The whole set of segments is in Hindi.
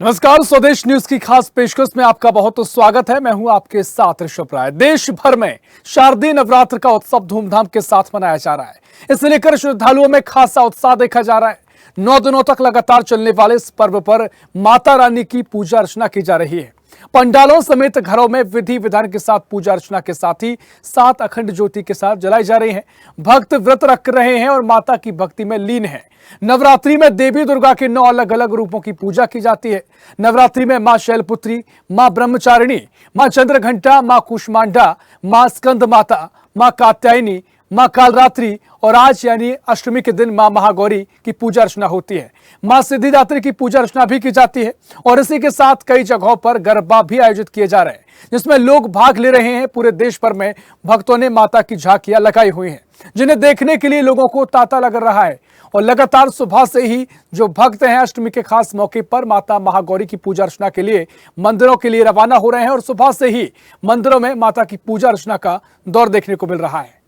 नमस्कार, स्वदेश न्यूज की खास पेशकश में आपका बहुत स्वागत है। मैं हूं आपके साथ ऋषभ राय। देश भर में शारदीय नवरात्र का उत्सव धूमधाम के साथ मनाया जा रहा है। इसे लेकर श्रद्धालुओं में खासा उत्साह देखा जा रहा है। 9 दिनों तक लगातार चलने वाले इस पर्व पर माता रानी की पूजा अर्चना की जा रही है। पंडालों समेत घरों में विधि विधान के साथ पूजा अर्चना के साथ ही 7 अखंड ज्योति के साथ जलाई जा रही है। भक्त व्रत रख रहे हैं और माता की भक्ति में लीन है। नवरात्रि में देवी दुर्गा के 9 अलग अलग रूपों की पूजा की जाती है। नवरात्रि में मां शैलपुत्री, मां ब्रह्मचारिणी, मां चंद्रघंटा, मां कुष्मांडा, मां स्कंद माता, मां कात्यायनी, मां कालरात्रि और आज यानी अष्टमी के दिन मां महागौरी की पूजा अर्चना होती है। मां सिद्धिदात्री की पूजा अर्चना भी की जाती है और इसी के साथ कई जगहों पर गरबा भी आयोजित किए जा रहे हैं, जिसमें लोग भाग ले रहे हैं। पूरे देश भर में भक्तों ने माता की झांकियां लगाई हुई हैं, जिन्हें देखने के लिए लोगों को तांता लग रहा है। और लगातार सुबह से ही जो भक्त हैं अष्टमी के खास मौके पर माता महागौरी की पूजा अर्चना के लिए मंदिरों के लिए रवाना हो रहे हैं और सुबह से ही मंदिरों में माता की पूजा अर्चना का दौर देखने को मिल रहा है।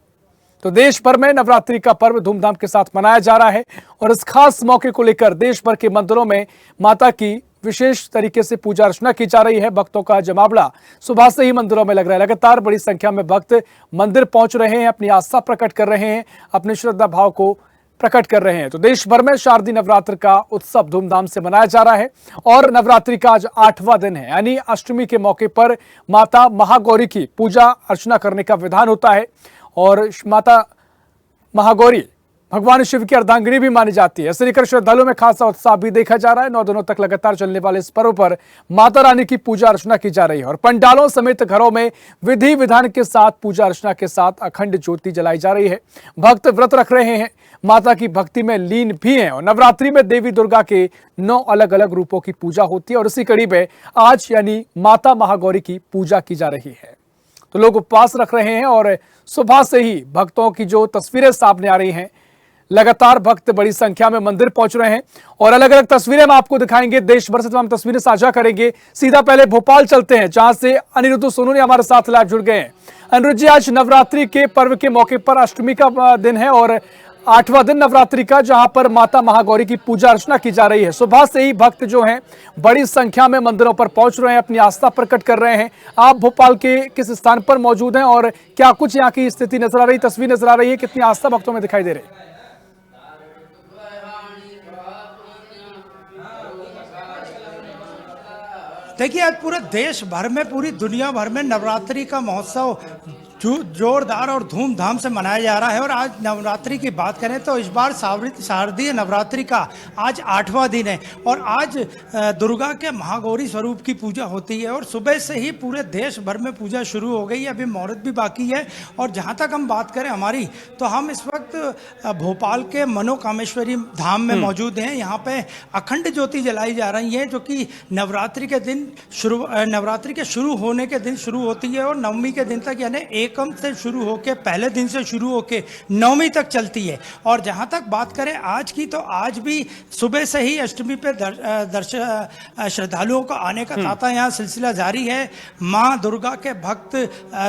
तो देश भर में नवरात्रि का पर्व धूमधाम के साथ मनाया जा रहा है और इस खास मौके को लेकर देश भर के मंदिरों में माता की विशेष तरीके से पूजा अर्चना की जा रही है। भक्तों का जमावड़ा सुबह से ही मंदिरों में लग रहा है। लगातार बड़ी संख्या में भक्त मंदिर पहुंच रहे हैं, अपनी आस्था प्रकट कर रहे हैं, अपने श्रद्धा भाव को प्रकट कर रहे हैं। तो देश भर में शारदीय नवरात्र का उत्सव धूमधाम से मनाया जा रहा है और नवरात्रि का आज 8वां दिन है, यानी अष्टमी के मौके पर माता महागौरी की पूजा अर्चना करने का विधान होता है। और माता महागौरी भगवान शिव की अर्धांगिनी भी मानी जाती है। इसे लेकर श्रद्धालुओं में खासा उत्साह भी देखा जा रहा है। 9 दिनों तक लगातार चलने वाले इस पर्व पर माता रानी की पूजा अर्चना की जा रही है और पंडालों समेत घरों में विधि विधान के साथ पूजा अर्चना के साथ अखंड ज्योति जलाई जा रही है। भक्त व्रत रख रहे हैं, माता की भक्ति में लीन भी हैं और नवरात्रि में देवी दुर्गा के 9 अलग अलग रूपों की पूजा होती है और इसी कड़ी में आज यानी माता महागौरी की पूजा की जा रही है। तो लोग उपवास रख रहे हैं और सुबह से ही भक्तों की जो तस्वीरें सामने आ रही हैं, लगातार भक्त बड़ी संख्या में मंदिर पहुंच रहे हैं और अलग अलग तस्वीरें हम आपको दिखाएंगे। देश भर से तमाम तस्वीरें साझा करेंगे। सीधा पहले भोपाल चलते हैं, जहां से अनिरुद्ध सोनू ने हमारे साथ लाइव जुड़ गए हैं। अनिरुद्ध जी, आज नवरात्रि के पर्व के मौके पर अष्टमी का दिन है और 8वां दिन नवरात्रि का, जहां पर माता महागौरी की पूजा अर्चना की जा रही है। सुबह से ही भक्त जो हैं बड़ी संख्या में मंदिरों पर पहुंच रहे हैं, अपनी आस्था प्रकट कर रहे हैं। आप भोपाल के किस स्थान पर मौजूद हैं और क्या कुछ यहाँ की स्थिति नजर आ रही, तस्वीर नजर आ रही है, कितनी आस्था भक्तों में दिखाई दे रही है? देखिए, आज पूरे देश भर में, पूरी दुनिया भर में नवरात्रि का महोत्सव जोरदार और धूमधाम से मनाया जा रहा है। और आज नवरात्रि की बात करें तो इस बार शारदीय नवरात्रि का आज 8वां दिन है और आज दुर्गा के महागौरी स्वरूप की पूजा होती है और सुबह से ही पूरे देश भर में पूजा शुरू हो गई है। अभी मुहूर्त भी बाकी है और जहाँ तक हम बात करें हमारी, तो हम इस वक्त भोपाल के मनोकामेश्वरी धाम में मौजूद हैं। यहाँ पे अखंड ज्योति जलाई जा रही है, जो कि नवरात्रि के शुरू होने के दिन शुरू होती है और नवमी के दिन तक, यानी एकम से शुरू होके, पहले दिन से शुरू होके नवमी तक चलती है। और जहां तक बात करें आज की, तो आज भी सुबह से ही अष्टमी पे श्रद्धालुओं का आने का तांता यहाँ सिलसिला जारी है। माँ दुर्गा के भक्त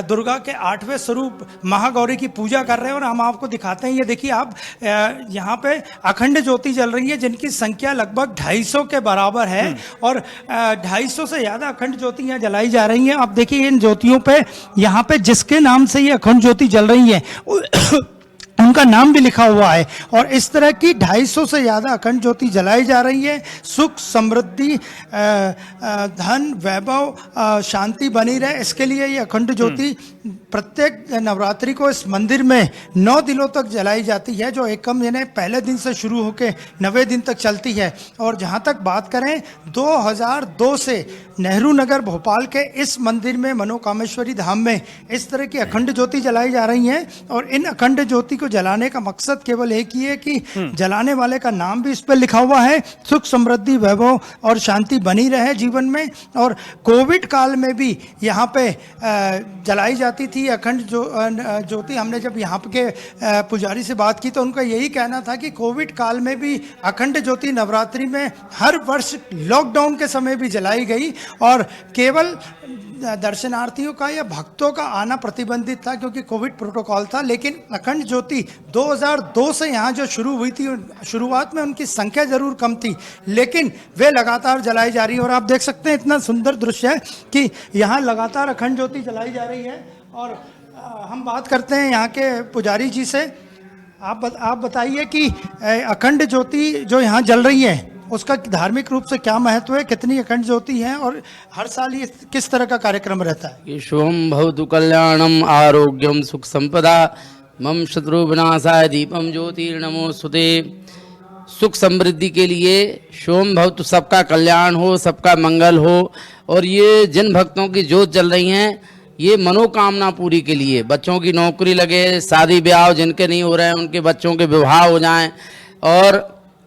दुर्गा के 8वें स्वरूप महागौरी की पूजा कर रहे हैं और हम आपको दिखाते हैं। ये देखिए आप, यहाँ पे अखंड ज्योति जल रही है, जिनकी संख्या लगभग 250 के बराबर है और 250 से ज्यादा अखंड ज्योति यहाँ जलाई जा रही हैं। आप देखिए इन ज्योतियों पे, यहाँ पे जिसके नाम से ये अखंड ज्योति जल रही है उनका नाम भी लिखा हुआ है और इस तरह की 250 से ज़्यादा अखंड ज्योति जलाई जा रही है। सुख, समृद्धि, धन, वैभव, शांति बनी रहे, इसके लिए ये अखंड ज्योति प्रत्येक नवरात्रि को इस मंदिर में 9 दिनों तक जलाई जाती है, जो एकम यानी पहले दिन से शुरू होकर 9वें दिन तक चलती है। और जहाँ तक बात करें, 2002 से नेहरू नगर भोपाल के इस मंदिर में, मनोकामेश्वरी धाम में, इस तरह की अखंड ज्योति जलाई जा रही हैं और इन अखंड ज्योति को जलाने का मकसद केवल एक ही है कि जलाने वाले का नाम भी इस पर लिखा हुआ है, सुख, समृद्धि, वैभव और शांति बनी रहे जीवन में। और कोविड काल में भी यहाँ पे जलाई जाती थी अखंड ज्योति। हमने जब यहाँ के पुजारी से बात की तो उनका यही कहना था कि कोविड काल में भी अखंड ज्योति नवरात्रि में हर वर्ष लॉकडाउन के समय भी जलाई गई और केवल दर्शनार्थियों का या भक्तों का आना प्रतिबंधित था क्योंकि कोविड प्रोटोकॉल था, लेकिन अखंड ज्योति 2002 से यहाँ जो शुरू हुई थी, शुरुआत में उनकी संख्या जरूर कम थी, लेकिन वे लगातार जलाई जा रही है। और आप देख सकते हैं इतना सुंदर दृश्य है कि यहाँ लगातार अखंड ज्योति जलाई जा रही है। और हम बात करते हैं यहाँ के पुजारी जी से। आप बताइए कि अखंड ज्योति जो यहाँ जल रही है उसका धार्मिक रूप से क्या महत्व है, कितनी अखंड ज्योति है और हर साल ये किस तरह का कार्यक्रम रहता है? शुभम भवतु कल्याणम आरोग्यम सुख संपदा मम शत्रु विनाशाय दीपम ज्योतिर्नमोस्तुते। सुख समृद्धि के लिए शुभम भवतु, सबका कल्याण हो, सबका मंगल हो। और ये जिन भक्तों की ज्योत जल रही हैं ये मनोकामना पूरी के लिए, बच्चों की नौकरी लगे, शादी ब्याह जिनके नहीं हो रहे हैं उनके बच्चों के विवाह हो जाएं, और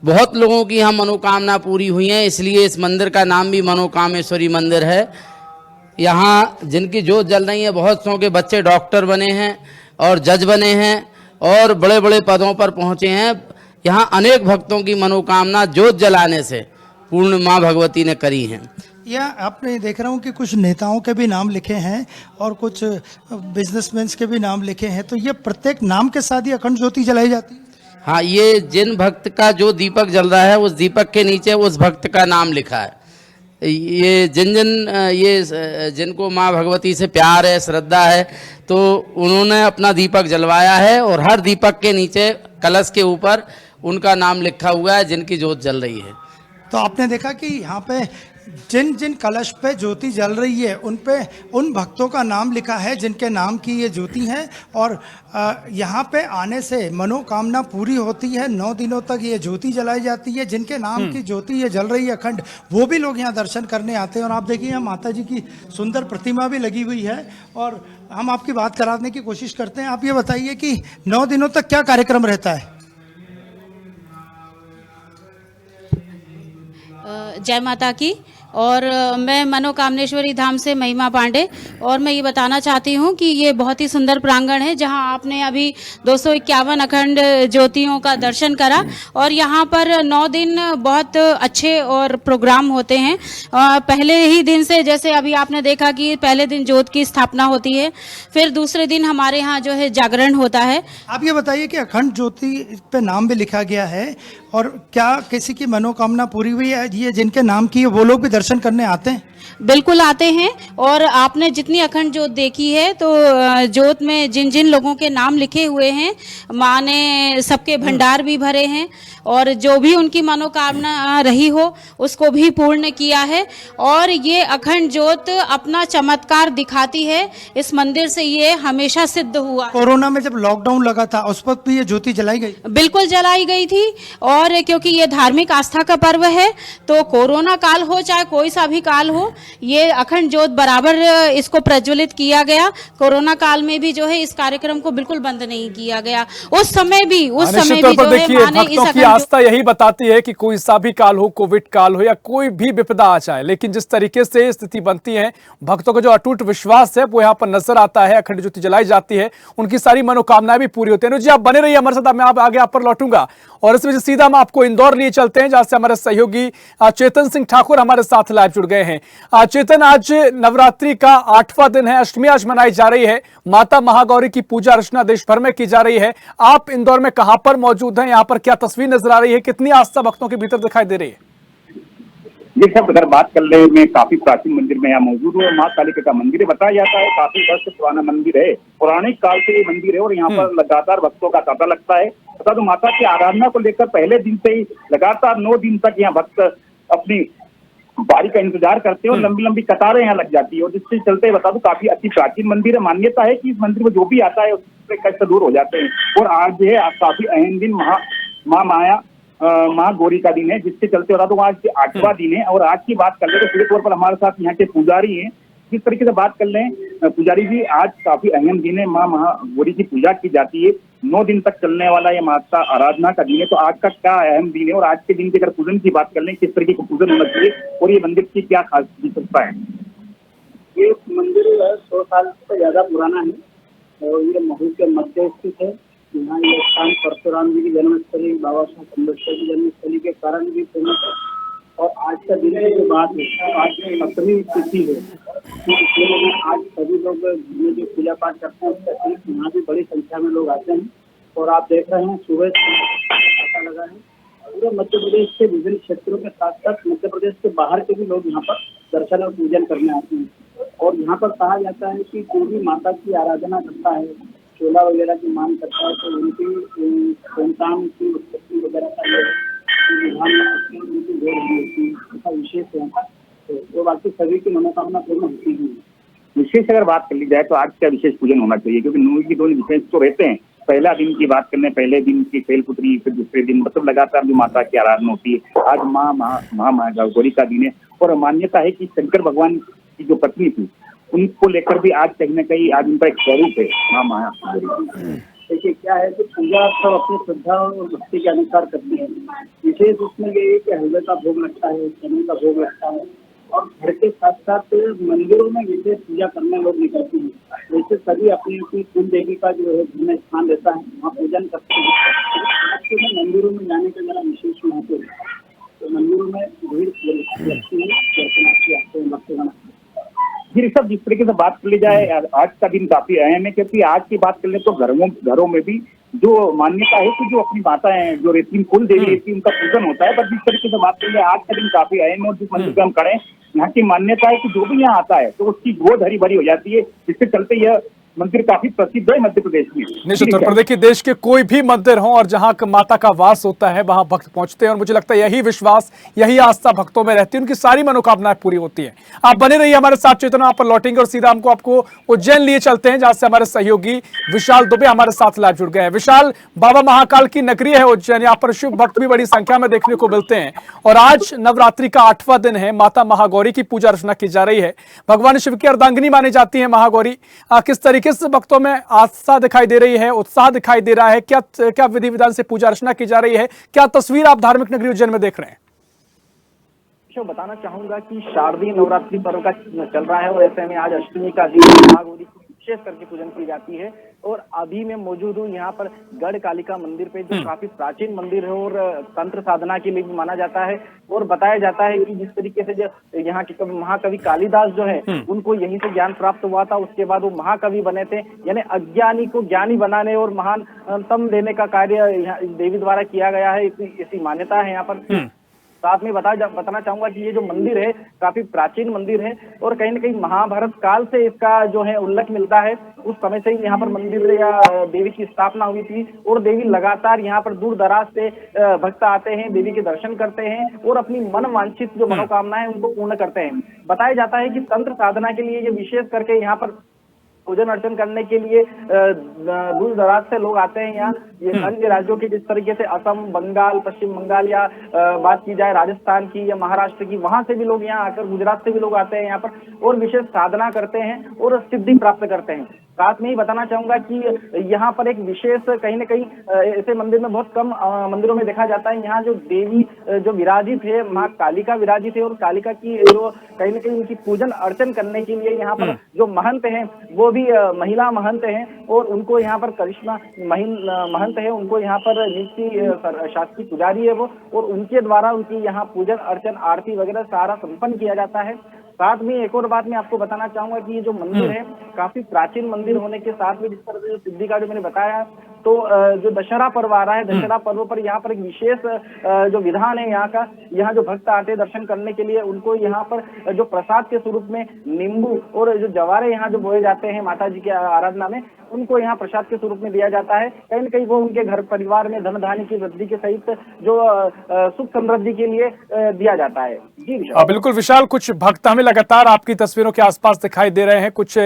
बहुत लोगों की यहाँ मनोकामना पूरी हुई है। इसलिए इस मंदिर का नाम भी मनोकामेश्वरी मंदिर है। यहाँ जिनकी ज्योत जल रही है बहुत सौ के बच्चे डॉक्टर बने हैं और जज बने हैं और बड़े बड़े पदों पर पहुँचे हैं। यहाँ अनेक भक्तों की मनोकामना ज्योत जलाने से पूर्ण माँ भगवती ने करी हैं। या आपने देख रहा हूँ कि कुछ नेताओं के भी नाम लिखे हैं और कुछ बिजनेसमैन के भी नाम लिखे हैं, तो ये प्रत्येक नाम के साथ ही अखंड ज्योति जलाई जाती है? हाँ, ये जिन भक्त का जो दीपक जल रहा है उस दीपक के नीचे उस भक्त का नाम लिखा है। ये जिनको माँ भगवती से प्यार है, श्रद्धा है, तो उन्होंने अपना दीपक जलवाया है और हर दीपक के नीचे कलश के ऊपर उनका नाम लिखा हुआ है जिनकी ज्योत जल रही है। तो आपने देखा कि यहाँ पे जिन जिन कलश पे ज्योति जल रही है उन पे उन भक्तों का नाम लिखा है जिनके नाम की ये ज्योति है। और यहाँ पे आने से मनोकामना पूरी होती है। 9 दिनों तक ये ज्योति जलाई जाती है। जिनके नाम की ज्योति ये जल रही है अखंड, वो भी लोग यहाँ दर्शन करने आते हैं। और आप देखिए यहाँ माता जी की सुंदर प्रतिमा भी लगी हुई है और हम आपकी बात कराने की कोशिश करते हैं। आप ये बताइए कि 9 दिनों तक क्या कार्यक्रम रहता है? जय माता की। और मैं मनोकामनेश्वरी धाम से महिमा पांडे, और मैं ये बताना चाहती हूँ कि ये बहुत ही सुंदर प्रांगण है जहाँ आपने अभी 251 अखंड ज्योतियों का दर्शन करा। और यहाँ पर 9 दिन बहुत अच्छे और प्रोग्राम होते हैं। पहले ही दिन से, जैसे अभी आपने देखा कि पहले दिन ज्योत की स्थापना होती है, फिर दूसरे दिन हमारे यहाँ जो है जागरण होता है। आप ये बताइए कि अखंड ज्योति पे नाम भी लिखा गया है, और क्या किसी की मनोकामना पूरी हुई है? ये जिनके नाम की है वो लोग भी दर्शन करने आते हैं? बिल्कुल आते हैं। और आपने जितनी अखंड ज्योत देखी है तो ज्योत में जिन जिन लोगों के नाम लिखे हुए हैं माँ ने सबके भंडार भी भरे हैं और जो भी उनकी मनोकामना रही हो उसको भी पूर्ण किया है। और ये अखंड ज्योत अपना चमत्कार दिखाती है। इस मंदिर से ये हमेशा सिद्ध हुआ। कोरोना में जब लॉकडाउन लगा था उस वक्त भी ये ज्योति जलाई गई? बिल्कुल जलाई गई थी। और क्योंकि ये धार्मिक आस्था का पर्व है तो कोरोना काल हो चाहे कोई सा भी काल हो, ये अखंड ज्योत बराबर इसको प्रज्वलित किया गया। कोरोना काल में भी जो है इस कार्यक्रम को बिल्कुल बंद नहीं किया गया। उस समय भी जो है माने इस की आस्था यही बताती है कि कोई सा भी काल हो, कोविड काल हो या कोई भी विपदा आ जाए, लेकिन जिस तरीके से स्थिति बनती है, भक्तों का जो अटूट विश्वास है वो यहाँ पर नजर आता है। अखंड ज्योति जलाई जाती है, उनकी सारी मनोकामनाएं भी पूरी होती है। जी आप बने रहिए हमारे साथ, मैं आगे आप पर लौटूंगा। और इस वजह सीधा हम आपको इंदौर लिए चलते हैं जहां से हमारे सहयोगी चेतन सिंह ठाकुर हमारे साथ लाइव जुड़ गए हैं। चेतन, आज नवरात्रि का 8वां दिन है, अष्टमी आज मनाई जा रही है। माता महागौरी की पूजा अर्चना देश भर में की जा रही है। आप इंदौर में कहां पर मौजूद हैं? यहां पर क्या तस्वीर नजर आ रही है? कितनी आस्था भक्तों के भीतर दिखाई दे रही है? जी सब, अगर बात कर ले, मैं काफी प्राचीन मंदिर में यहाँ मौजूद हूँ। माँ कालिका का मंदिर है, बताया जाता है काफी वर्ष पुराना मंदिर है, पौराणिक काल से ये मंदिर है और यहाँ पर लगातार भक्तों का तांता लगता है। बता दो, माता की आराधना को लेकर पहले दिन से ही लगातार 9 दिन तक यहाँ भक्त अपनी बारी का इंतजार करते हैं और लंबी लंबी कतारें यहाँ लग जाती है। और जिससे चलते बता दूं, काफी अति प्राचीन मंदिर है। मान्यता है कि इस मंदिर में जो भी आता है उससे कष्ट दूर हो जाते हैं। और आज जो है काफी अहम दिन माँ गौरी का दिन है, जिसके चलते बता दूं आज 8वां दिन है। और आज की बात कर ले तो सीधे तौर पर हमारे साथ यहाँ के पुजारी हैं। किस तरीके से बात कर लें पुजारी जी, आज काफी अहम दिन है, माँ महागौरी की पूजा की जाती है। 9 दिन तक चलने वाला ये माता आराधना का दिन है। तो आज का क्या अहम दिन है और आज के दिन की अगर पूजन की बात कर लें, किस तरीके का पूजन होना चाहिए और ये मंदिर की क्या खास विशेषता है? ये मंदिर 100 साल से ज्यादा पुराना है और ये महू के मध्य स्थित है। यहाँ ये स्थान परशुराम जी की जन्मस्थली, बाबा साहब अम्बेडकर की जन्मस्थली के कारण भी फेमस है। और आज का दिन की जो बात है, आज 17वीं तिथि है, तो इसलिए आज सभी लोग ये जो पूजा पाठ करते हैं उसका ठीक यहाँ भी बड़ी संख्या में लोग आते हैं। और आप देख रहे हैं सुबह पता लगा है पूरे मध्य प्रदेश के विभिन्न क्षेत्रों के साथ साथ मध्य प्रदेश के बाहर के भी लोग यहाँ पर दर्शन और पूजन करने आते हैं। और यहाँ पर कहा जाता है कि कोई भी माता की आराधना करता है, चोला वगैरह की मांग करता है, तो उनकी संतान की उत्पत्ति वगैरह का उनकी जोड़ होती है, ऐसा विशेष है। तो बाकी सभी की मनोकामना पूर्ण होती है। विशेष अगर बात कर ली जाए तो आज का विशेष पूजन होना चाहिए, क्योंकि नौ की दोनों विशेष तो रहते हैं। पहला दिन की बात करने, पहले दिन की शैलपुत्री, फिर दूसरे दिन मतलब लगातार जो माता की आराधना होती है। आज महागौरी का दिन है और मान्यता है कि शंकर भगवान की जो पत्नी थी उनको लेकर भी आज कहीं न कहीं आज उनका एक स्वरूप है महागौरी। देखिए क्या है कि पूजा सब अपनी श्रद्धा और भक्ति के अनुसार करते हैं। विशेष उसमें ये है कि हलवे का भोग लगता है, चने का भोग लगता है और घर के साथ साथ मंदिरों में विशेष पूजा करने लोग निकलते हैं। वैसे सभी अपनी अपनी कुल देवी का जो है घर में स्थान रहता है, वहाँ पूजन करते हैं। मंदिरों में जाने का जरा विशेष महत्व है, तो मंदिरों में भीड़ लगती है, दर्शनार्थी आते हैं, भक्तगण। फिर सब जिस तरीके से बात कर ली जाए, आज का दिन काफी अहम है, क्योंकि आज की बात कर ले तो घरों में भी जो मान्यता है कि जो अपनी माता है, जो रहती कुल देवी रहती, उनका पूजन होता है। पर जिस तरीके से बात कर ले, आज का दिन काफी अहम है और जिस मंदिर पे हम खड़े हैं, यहाँ की मान्यता है कि जो भी यहाँ आता है तो उसकी गोद हरी भरी हो जाती है, जिसके चलते यह मंदिर काफी प्रसिद्ध है मध्य प्रदेश में। निश्चित तौर पर देखिए, देश के कोई भी मंदिर हो और जहां माता का वास होता है वहां भक्त पहुंचते हैं और मुझे लगता है यही विश्वास, यही आस्था भक्तों में रहती है, उनकी सारी मनोकामनाएं पूरी होती हैं। आप बने रहिए हमारे साथ, चेतना आप पर लौटेंगे और सीधा हमको आपको उज्जैन लिए चलते हैं, जहां से हमारे सहयोगी विशाल दुबे हमारे साथ लाइव जुड़ गए हैं। विशाल, बाबा महाकाल की नगरी है उज्जैन, यहाँ पर शिव भक्त भी बड़ी संख्या में देखने को मिलते हैं और आज नवरात्रि का 8वां दिन है। माता महागौरी की पूजा अर्चना की जा रही है, भगवान शिव की अर्धांगिनी मानी जाती है महागौरी। किस तरीके से भक्तों में आस्था दिखाई दे रही है, उत्साह दिखाई दे रहा है, क्या विधि विधान से पूजा अर्चना की जा रही है, क्या तस्वीर आप धार्मिक नगरी उज्जैन में देख रहे हैं? बताना चाहूंगा कि शारदीय नवरात्रि पर्व का चल रहा है और ऐसे में आज अष्टमी का दिन महागौरी की विशेष करके पूजन की जाती है। और अभी मैं मौजूद हूँ यहाँ पर गढ़ कालिका मंदिर पे, जो काफी प्राचीन मंदिर है और तंत्र साधना के लिए भी माना जाता है। और बताया जाता है कि जिस तरीके से जो यहाँ के महाकवि कालिदास जो है उनको यहीं से ज्ञान प्राप्त हुआ था, उसके बाद वो महाकवि बने थे, यानी अज्ञानी को ज्ञानी बनाने और महानतम देने का कार्य देवी द्वारा किया गया है, ऐसी मान्यता है यहाँ पर। साथ में बताना चाहूंगा कि ये जो मंदिर है काफी प्राचीन मंदिर है और कहीं न कहीं महाभारत काल से इसका जो है उल्लेख मिलता है। उस समय से ही यहाँ पर मंदिर या देवी की स्थापना हुई थी और देवी लगातार यहाँ पर दूर दराज से भक्त आते हैं, देवी के दर्शन करते हैं और अपनी मन वांछित जो मनोकामना है उनको पूर्ण करते हैं। बताया जाता है कि तंत्र साधना के लिए ये विशेष करके यहाँ पर पूजन अर्चन करने के लिए दूर दराज से लोग आते हैं यहाँ। ये अन्य राज्यों के जिस तरीके से असम, बंगाल, पश्चिम बंगाल या बात की जाए राजस्थान की या महाराष्ट्र की, वहां से भी लोग यहाँ आकर, गुजरात से भी लोग आते हैं यहाँ पर और विशेष साधना करते हैं और सिद्धि प्राप्त करते हैं। साथ में ही बताना चाहूंगा कि यहाँ पर एक विशेष कहीं न कहीं ऐसे मंदिर में बहुत कम मंदिरों में देखा जाता है, यहाँ जो देवी जो विराजित है, माँ कालिका विराजित है और कालिका की जो कहीं न कहीं उनकी पूजन अर्चन करने के लिए यहाँ पर जो महंत हैं वो भी महिला महंत हैं और उनको यहाँ पर करिश्मा महंत है, उनको यहाँ पर नित्य शासकीय पुजारी है वो, और उनके द्वारा उनकी यहाँ पूजन अर्चन आरती वगैरह सारा संपन्न किया जाता है। साथ में एक और बात मैं आपको बताना चाहूंगा कि ये जो मंदिर है काफी प्राचीन मंदिर होने के साथ में जिस तरह से सिद्धि का जो मैंने बताया, तो जो दशहरा पर्व आ रहा है, दशहरा पर्व पर यहाँ पर एक विशेष जो विधान है यहाँ का, यहाँ जो भक्त आते हैं दर्शन करने के लिए उनको यहाँ पर जो प्रसाद के स्वरूप में नींबू और जो जवारे यहाँ जो बोए जाते हैं माता जी की आराधना में, उनको यहाँ प्रसाद के स्वरूप में दिया जाता है। कहीं न कहीं वो उनके घर परिवार में धन धान्य की वृद्धि के सहित जो सुख समृद्धि के लिए दिया जाता है। जी बिल्कुल विशाल, कुछ भक्त हमें लगातार आपकी तस्वीरों के आसपास दिखाई दे रहे हैं, कुछ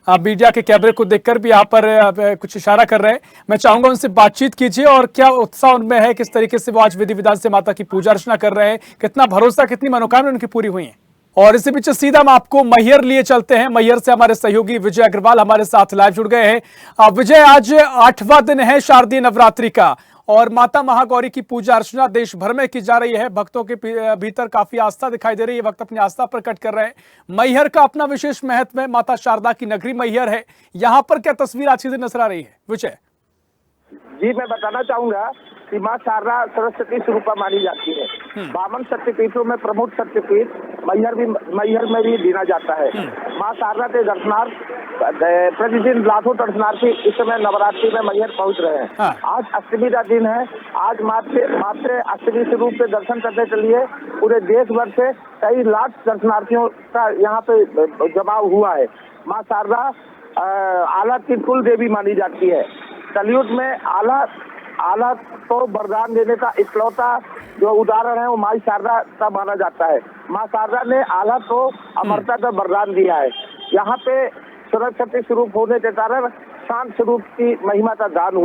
मीडिया के कैमरे को देखकर भी यहाँ पर कुछ इशारा कर रहे हैं। मैं चाहूंगा उनसे बातचीत कीजिए और क्या उत्साह उनमें है, किस तरीके से वो आज विधि विधान से माता की पूजा अर्चना कर रहे हैं, कितना भरोसा, कितनी मनोकामना उनकी पूरी हुई है। और इसी बीच सीधा हम आपको मैहर लिए चलते हैं। मैहर से हमारे सहयोगी विजय अग्रवाल हमारे साथ लाइव जुड़ गए हैं। विजय, आज 8वां दिन है शारदीय नवरात्रि का और माता महागौरी की पूजा अर्चना देश भर में की जा रही है। भक्तों के भीतर काफी आस्था दिखाई दे रही है, वक्त अपनी आस्था प्रकट कर रहे हैं। मैहर का अपना विशेष महत्व है, माता शारदा की नगरी मैहर है, यहाँ पर क्या तस्वीर आज के दिन नजर आ रही है? विजय जी, मैं बताना चाहूंगा कि माँ शारदा सरस्वती स्वरूपा मानी जाती है बावन शक्तिपीठों में प्रमुख शक्तिपीठ मैहर में भी गिना जाता है। माँ शारदा के दर्शनार्थ प्रतिदिन लाखों दर्शनार्थी इस समय नवरात्रि में मैहर पहुंच रहे हैं। हाँ। आज अष्टमी का दिन है। आज मात्र अष्टमी स्वरूप से दर्शन करने के लिए पूरे देश भर से कई लाख दर्शनार्थियों का यहाँ पे जमाव हुआ है। माँ शारदा आला की कुल देवी मानी जाती है। कलयुग में आला तो वरदान देने का इकलौता जो उदाहरण है वो माँ शारदा का माना जाता है। माँ शारदा ने आला तो अमरता का वरदान दिया है। यहाँ पे सरस्वती स्वरूप होने के कारण शांत स्वरूप की महिमा का दान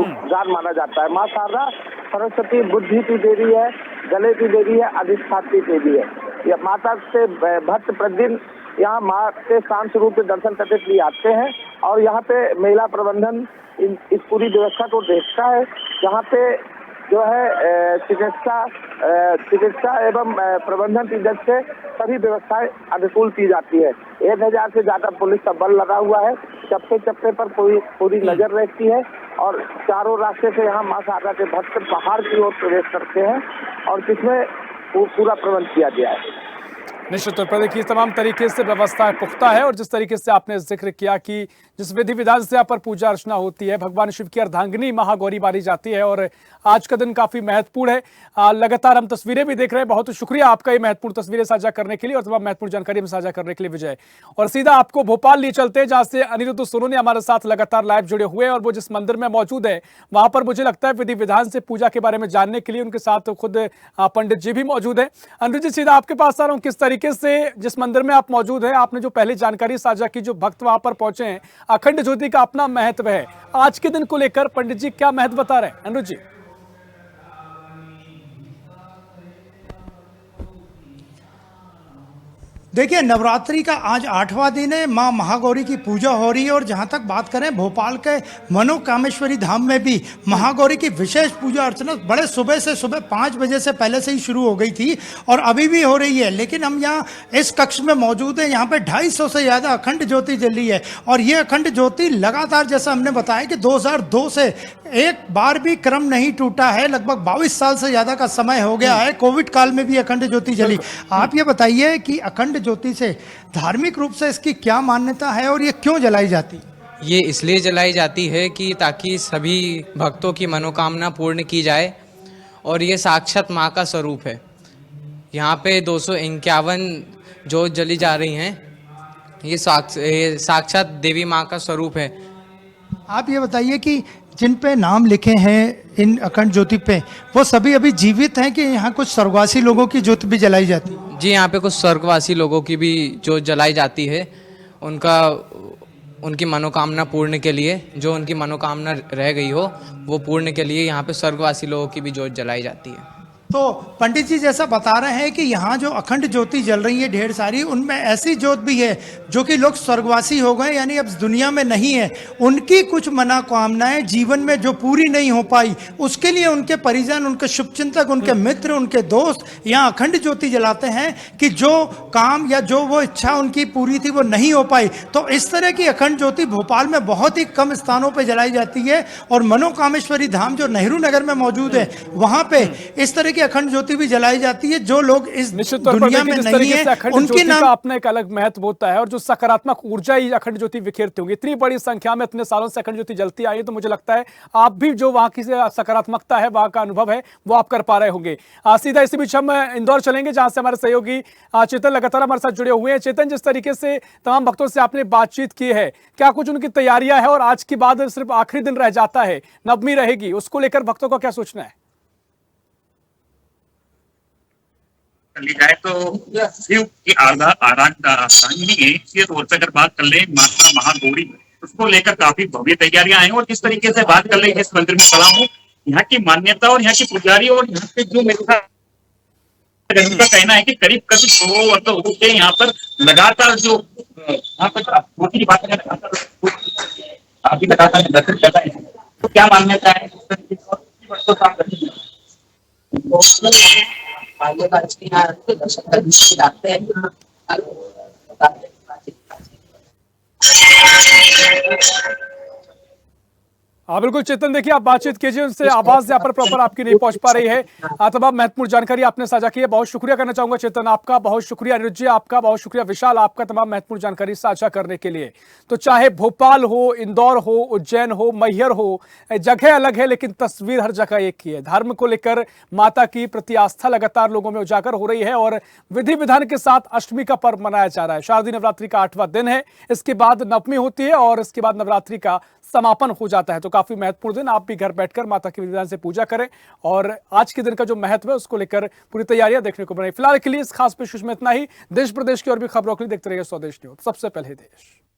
माना जाता है। माँ शारदा सरस्वती बुद्धि की देवी है, गले की देवी है, अधिष्ठात्री देवी है। यह माता से भक्त प्रतिदिन यहाँ माँ के शांत स्वरूप के दर्शन करने के लिए आते हैं और यहाँ पे मेला प्रबंधन इस पूरी व्यवस्था को देखता है। यहाँ पे जो है चिकित्सा एवं प्रबंधन की जगह से सभी व्यवस्थाएं अनुकूल की जाती है। 1000 से ज्यादा पुलिस का बल लगा हुआ है। चप्पे पर पूरी नजर रहती है और चारों रास्ते से यहाँ माँ शारदा के भक्त पहाड़ की ओर प्रवेश करते हैं और जिसमें पूरा प्रबंध किया गया है। निश्चित तौर पर देखिए तमाम तरीके से व्यवस्था पुख्ता है और जिस तरीके से आपने जिक्र किया कि जिस विधि विधान से यहाँ पर पूजा अर्चना होती है, भगवान शिव की अर्धांगिनी महागौरी मानी जाती है और आज का दिन काफी महत्वपूर्ण है। लगातार हम तस्वीरें भी देख रहे हैं। बहुत शुक्रिया आपका ये महत्वपूर्ण तस्वीरें साझा करने के लिए और तमाम महत्वपूर्ण जानकारी में साझा करने के लिए विजय। और सीधा आपको भोपाल लिए चलते हैं जहां से अनिरुद्ध सोनू हमारे साथ लगातार लाइव जुड़े हुए हैं और वो जिस मंदिर में मौजूद है वहां पर मुझे लगता है विधि विधान से पूजा के बारे में जानने के लिए उनके साथ खुद पंडित जी भी मौजूद है। अनिरुद्ध जी सीधा आपके पास आ रहा हूँ, किस तरीके से जिस मंदिर में आप मौजूद हैं, आपने जो पहले जानकारी साझा की, जो भक्त वहां पर पहुंचे हैं, अखंड ज्योति का अपना महत्व है, आज के दिन को लेकर पंडित जी क्या महत्व बता रहे हैं? अनुज जी देखिए, नवरात्रि का आज 8वां दिन है। माँ महागौरी की पूजा हो रही है और जहाँ तक बात करें भोपाल के मनोकामेश्वरी धाम में भी महागौरी की विशेष पूजा अर्चना बड़े सुबह 5 बजे से पहले से ही शुरू हो गई थी और अभी भी हो रही है। लेकिन हम यहाँ इस कक्ष में मौजूद हैं, यहाँ पे 250 से ज़्यादा अखंड ज्योति जल रही है और ये अखंड ज्योति लगातार, जैसा हमने बताया कि 2002 से एक बार भी क्रम नहीं टूटा है। लगभग 22 साल से ज़्यादा का समय हो गया है। कोविड काल में भी अखंड ज्योति जली। आप ये बताइए कि अखंड ज्योति से धार्मिक रूप से इसकी क्या मान्यता है और ये क्यों जलाई जाती? ये इसलिए जलाई जाती है कि ताकि सभी भक्तों की मनोकामना पूर्ण की जाए और ये साक्षात माँ का स्वरूप है। यहाँ पे 251 ज्योत जली जा रही हैं। ये साक्षात देवी माँ का स्वरूप है। आप ये बताइए कि जिन पे नाम लिखे हैं इन अखंड ज्योति पे, वो सभी अभी जीवित हैं कि यहाँ कुछ स्वर्गवासी लोगों की ज्योति भी जलाई जाती है? जी, यहाँ पे कुछ स्वर्गवासी लोगों की भी ज्योत जलाई जाती है। उनकी मनोकामना पूर्ण के लिए, जो उनकी मनोकामना रह गई हो वो पूर्ण के लिए यहाँ पे स्वर्गवासी लोगों की भी ज्योत जलाई जाती है। तो पंडित जी जैसा बता रहे हैं कि यहाँ जो अखंड ज्योति जल रही है ढेर सारी, उनमें ऐसी ज्योत भी है जो कि लोग स्वर्गवासी हो गए, यानी अब दुनिया में नहीं है। उनकी कुछ मनोकामनाएं जीवन में जो पूरी नहीं हो पाई, उसके लिए उनके परिजन, उनके शुभचिंतक, उनके मित्र, उनके दोस्त यहाँ अखंड ज्योति जलाते हैं कि जो काम या जो वो इच्छा उनकी पूरी थी वो नहीं हो पाई। तो इस तरह की अखंड ज्योति भोपाल में बहुत ही कम स्थानों पर जलाई जाती है और मनोकामेश्वरी धाम जो नेहरू नगर में मौजूद है वहां पे इस तरह की अखंड ज्योति भी जलाई जाती है। जो लोग इस दुनिया में नहीं है उनके नाम का अपना एक अलग महत्व होता है और जो सकारात्मक ऊर्जा ही अखंड ज्योति बिखेरती होंगी। इतनी बड़ी संख्या में इतने सालों से अखंड ज्योति जलती आई है तो मुझे लगता है आप भी जो वहां की सकारात्मकता है, वहां का अनुभव है, वो आप कर पा रहे होंगे। सीधा इसी बीच हम इंदौर चलेंगे जहां से हमारे सहयोगी चेतन लगातार हमारे साथ जुड़े हुए हैं। चेतन, जिस तरीके से तमाम भक्तों से आपने बातचीत की है, क्या कुछ उनकी तैयारियां है और आज के बाद सिर्फ आखिरी दिन रह जाता है, नवमी रहेगी, उसको लेकर भक्तों का क्या सोचना है? ली जाए तो शिव की आराधना की तौर से अगर बात कर ले माता महागौरी, उसको लेकर काफी भव्य तैयारियां हैं। और जिस तरीके से बात कर ले, जिस मंदिर में खड़ा हूँ, यहाँ की मान्यता और यहाँ की पुजारी और यहाँ पे जो मेरा का कहना है कि करीब 100 वर्ष हो गए यहाँ पर लगातार जो यहाँ पर आप भी लगातार दर्शन कर रहे हैं, तो क्या मान्यता है? हाँ बिल्कुल चेतन, देखिए आप बातचीत कीजिए उनसे, आवाज यहाँ पर प्रॉपर आपकी नहीं पहुंच पा रही है। तमाम महत्वपूर्ण जानकारी आपने साझा की है, बहुत शुक्रिया करना चाहूंगा चेतन आपका, बहुत शुक्रिया अनिरुद्ध जी आपका, बहुत शुक्रिया विशाल आपका तमाम महत्वपूर्ण जानकारी साझा करने के लिए। तो चाहे भोपाल हो, इंदौर हो, उज्जैन हो, मैहर हो, जगह अलग है लेकिन तस्वीर हर जगह एक ही है। धर्म को लेकर माता की प्रति आस्था लगातार लोगों में उजागर हो रही है और विधि विधान के साथ अष्टमी का पर्व मनाया जा रहा है। शारदीय नवरात्रि का 8वां दिन है, इसके बाद नवमी होती है और इसके बाद नवरात्रि का समापन हो जाता है। तो काफी महत्वपूर्ण दिन, आप भी घर बैठकर माता की विधि विधान से पूजा करें और आज के दिन का जो महत्व है उसको लेकर पूरी तैयारियां देखने को मिल रही। फिलहाल के लिए इस खास पेशकश में इतना ही। देश प्रदेश की और भी खबरों के लिए देखते रहिए स्वदेश न्यूज, सबसे पहले देश।